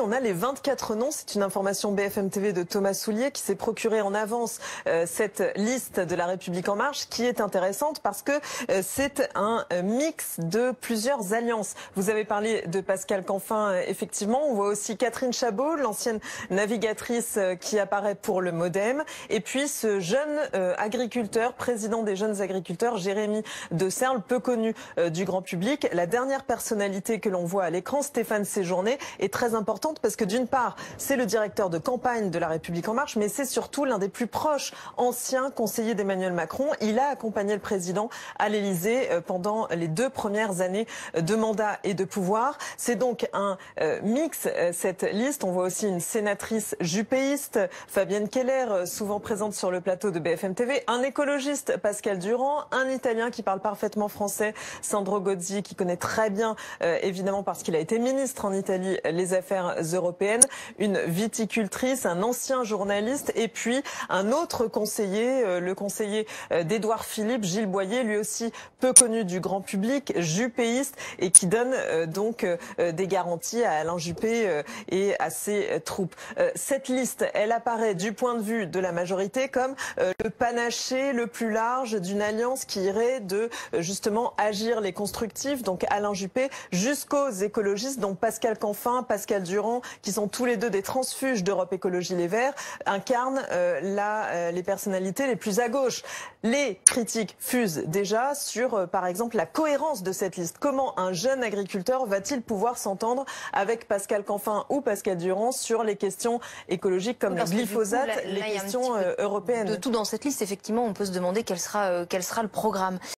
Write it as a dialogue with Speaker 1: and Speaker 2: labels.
Speaker 1: On a les 24 noms, c'est une information BFM TV de Thomas Soulier qui s'est procuré en avance cette liste de La République En Marche qui est intéressante parce que c'est un mix de plusieurs alliances. Vous avez parlé de Pascal Canfin, effectivement. On voit aussi Catherine Chabot, l'ancienne navigatrice qui apparaît pour le MoDem. Et puis ce jeune agriculteur, président des jeunes agriculteurs, Jérémy de Serles, peu connu du grand public. La dernière personnalité que l'on voit à l'écran, Stéphane Séjourné, est très importante parce que d'une part, c'est le directeur de campagne de La République En Marche, mais c'est surtout l'un des plus proches anciens conseillers d'Emmanuel Macron. Il a accompagné le président à l'Élysée pendant les 2 premières années de mandat et de pouvoir. C'est donc un mix, cette liste. On voit aussi une sénatrice juppéiste, Fabienne Keller, souvent présente sur le plateau de BFM TV, un écologiste, Pascal Durand, un Italien qui parle parfaitement français, Sandro Gozzi, qui connaît très bien, évidemment parce qu'il a été ministre en Italie, les affaires européennes, une viticultrice, un ancien journaliste et puis un autre conseiller, le conseiller d'Édouard Philippe, Gilles Boyer, lui aussi peu connu du grand public, juppéiste et qui donne donc des garanties à Alain Juppé et à ses troupes. Cette liste, elle apparaît du point de vue de la majorité comme le panaché le plus large d'une alliance qui irait de justement agir les constructifs, donc Alain Juppé, jusqu'aux écologistes, dont Pascal Canfin, Pascal Durand, qui sont tous les deux des transfuges d'Europe Écologie Les Verts, incarnent les personnalités les plus à gauche. Les critiques fusent déjà sur, par exemple, la cohérence de cette liste. Comment un jeune agriculteur va-t-il pouvoir s'entendre avec Pascal Canfin ou Pascal Durand sur les questions écologiques comme le glyphosate, les questions européennes?
Speaker 2: De tout dans cette liste, effectivement, on peut se demander quel sera le programme.